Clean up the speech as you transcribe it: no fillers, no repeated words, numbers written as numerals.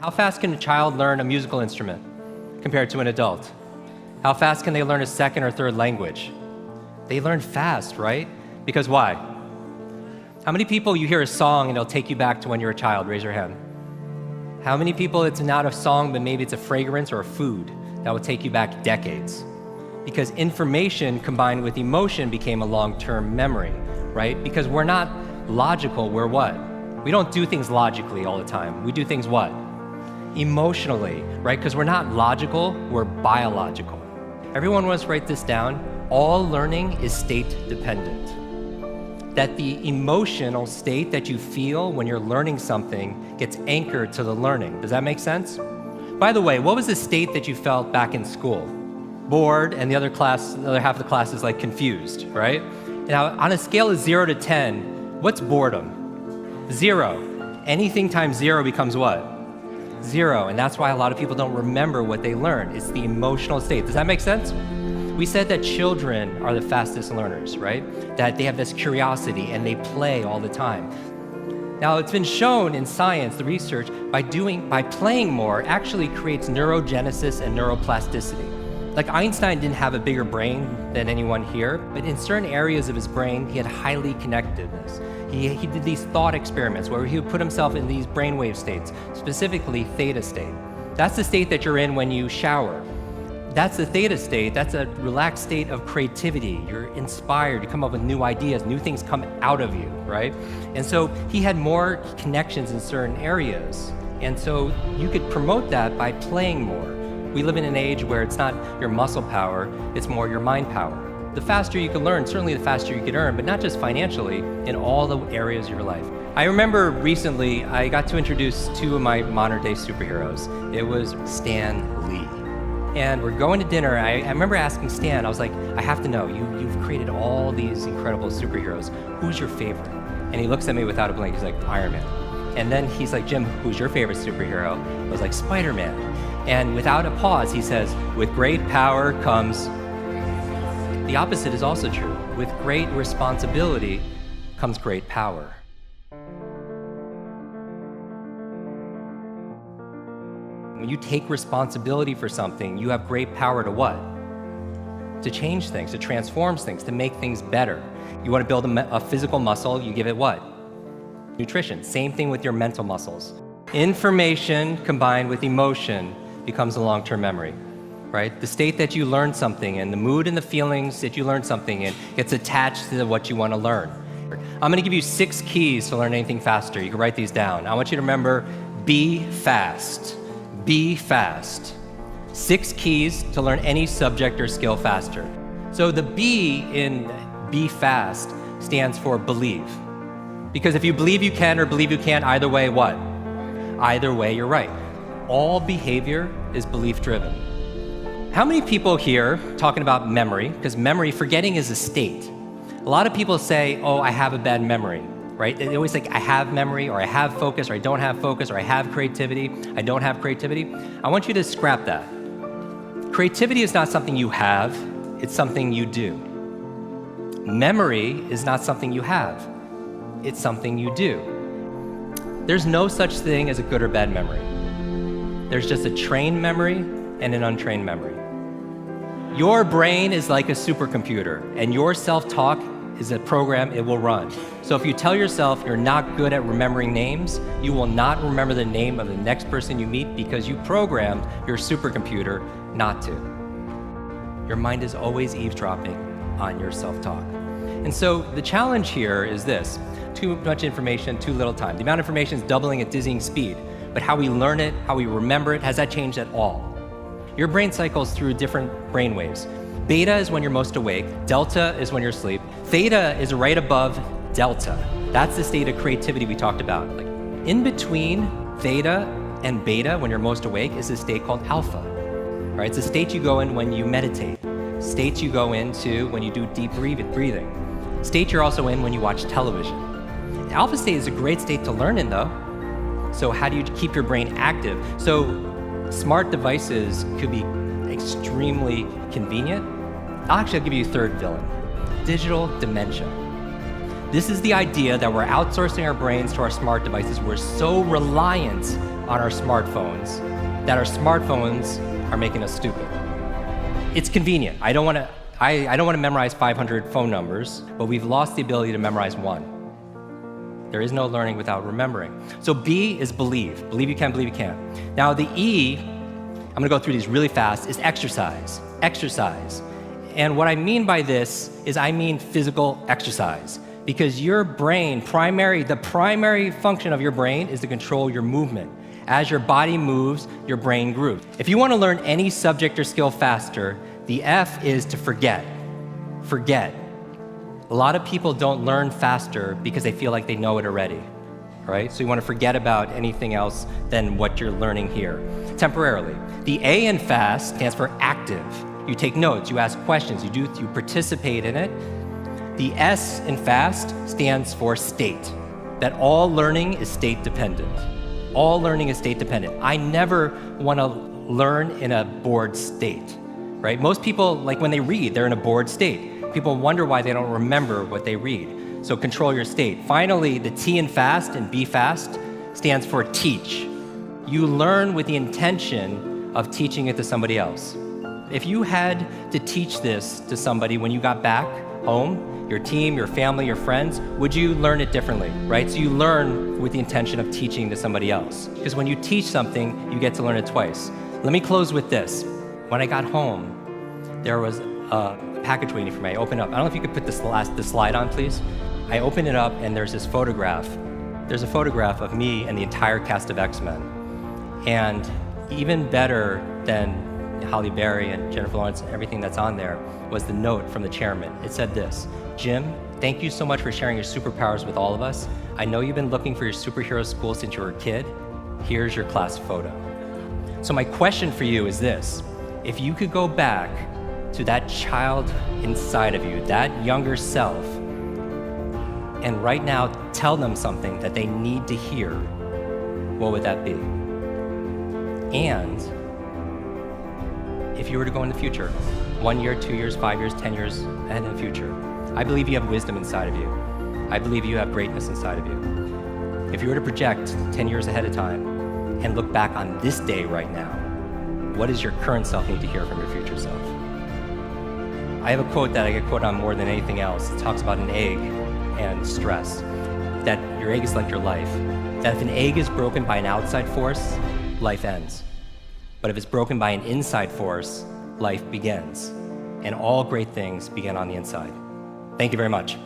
How fast can a child learn a musical instrument compared to an adult? How fast can they learn a second or third language? They learn fast, right? Because why? How many people you hear a song and it'll take you back to when you were a child? Raise your hand. How many people it's not a song, but maybe it's a fragrance or a food that will take you back decades? Because information combined with emotion became a long-term memory, right? Because we're not logical, we're what? We don't do things logically all the time. We do things what? Emotionally, right? Because we're not logical, we're biological. Everyone wants to write this down. All learning is state dependent. That the emotional state that you feel when you're learning something gets anchored to the learning. Does that make sense? By the way, what was the state that you felt back in school? Bored, and the other half of the class is like confused, right? Now, on a scale of 0 to 10, what's boredom? 0. Anything times 0 becomes what? 0, and that's why a lot of people don't remember what they learned. It's the emotional state. Does that make sense? We said that children are the fastest learners, right? That they have this curiosity and they play all the time. Now, it's been shown in science, the research, by playing more actually creates neurogenesis and neuroplasticity. Like Einstein didn't have a bigger brain than anyone here, but in certain areas of his brain, he had highly connectedness. He did these thought experiments where he would put himself in these brainwave states, specifically theta state. That's the state that you're in when you shower. That's the theta state. That's a relaxed state of creativity. You're inspired, you come up with new ideas, new things come out of you, right? And so he had more connections in certain areas. And so you could promote that by playing more. We live in an age where it's not your muscle power, it's more your mind power. The faster you can learn, certainly the faster you can earn, but not just financially, in all the areas of your life. I remember recently, I got to introduce two of my modern day superheroes. It was Stan Lee. And we're going to dinner. I remember asking Stan, I was like, I have to know, you've created all these incredible superheroes. Who's your favorite? And he looks at me without a blink, he's like, Iron Man. And then he's like, Jim, who's your favorite superhero? I was like, Spider-Man. And without a pause, he says, with great power comes... The opposite is also true. With great responsibility comes great power. When you take responsibility for something, you have great power to what? To change things, to transform things, to make things better. You want to build a physical muscle, you give it what? Nutrition. Same thing with your mental muscles. Information combined with emotion becomes a long-term memory, right? The state that you learn something in, the mood and the feelings that you learn something in gets attached to what you want to learn. I'm going to give you 6 keys to learn anything faster. You can write these down. I want you to remember, be fast. Be fast. 6 keys to learn any subject or skill faster. So the B in be fast stands for believe. Because if you believe you can or believe you can't, either way, what? Either way, you're right. All behavior is belief driven. How many people here talking about memory? Because memory, forgetting is a state. A lot of people say, oh, I have a bad memory. Right? They always think, I have memory, or I have focus, or I don't have focus, or I have creativity, I don't have creativity. I want you to scrap that. Creativity is not something you have, it's something you do. Memory is not something you have, it's something you do. There's no such thing as a good or bad memory. There's just a trained memory and an untrained memory. Your brain is like a supercomputer, and your self-talk is a program it will run. So if you tell yourself you're not good at remembering names, you will not remember the name of the next person you meet because you programmed your supercomputer not to. Your mind is always eavesdropping on your self-talk. And so the challenge here is this: too much information, too little time. The amount of information is doubling at dizzying speed, but how we learn it, how we remember it, has that changed at all? Your brain cycles through different brain waves. Beta is when you're most awake, delta is when you're asleep, theta is right above delta. That's the state of creativity we talked about. Like, in between theta and beta, when you're most awake, is a state called alpha. Right? It's a state you go in when you meditate, states you go into when you do deep breathing, state you're also in when you watch television. Alpha state is a great state to learn in though. So how do you keep your brain active? So smart devices could be extremely convenient. I'll give you a third villain: digital dementia. This is the idea that we're outsourcing our brains to our smart devices. We're so reliant on our smartphones that our smartphones are making us stupid. It's convenient. I don't want to memorize 500 phone numbers, but we've lost the ability to memorize one. There is no learning without remembering. So B is believe. Believe you can, believe you can. Now the E, I'm gonna go through these really fast, is exercise. Exercise. And what I mean by this is I mean physical exercise. Because your brain, the primary function of your brain is to control your movement. As your body moves, your brain grooves. If you want to learn any subject or skill faster, the F is to forget. Forget. A lot of people don't learn faster because they feel like they know it already, right? So you want to forget about anything else than what you're learning here, temporarily. The A in fast stands for active. You take notes, you ask questions, you participate in it. The S in fast stands for state, that all learning is state dependent. All learning is state dependent. I never want to learn in a bored state, right? Most people, like when they read, they're in a bored state. People wonder why they don't remember what they read. So control your state. Finally, the T in fast and B fast stands for teach. You learn with the intention of teaching it to somebody else. If you had to teach this to somebody when you got back home, your team, your family, your friends, would you learn it differently, right? So you learn with the intention of teaching to somebody else. Because when you teach something, you get to learn it twice. Let me close with this. When I got home, there was a package waiting for me. I opened up. I don't know if you could put the slide on, please. I opened it up, and there's this photograph. There's a photograph of me and the entire cast of X-Men. And even better than Halle Berry and Jennifer Lawrence and everything that's on there was the note from the chairman. It said this: Jim, thank you so much for sharing your superpowers with all of us. I know you've been looking for your superhero school since you were a kid. Here's your class photo. So my question for you is this: if you could go back to that child inside of you, that younger self, and right now tell them something that they need to hear, what would that be? And if you were to go in the future, 1 year, 2 years, 5 years, 10 years ahead in the future, I believe you have wisdom inside of you. I believe you have greatness inside of you. If you were to project 10 years ahead of time and look back on this day right now, what does your current self need to hear from your future self? I have a quote that I get quoted on more than anything else. It talks about an egg and stress, that your egg is like your life, that if an egg is broken by an outside force, life ends. But if it's broken by an inside force, life begins. And all great things begin on the inside. Thank you very much.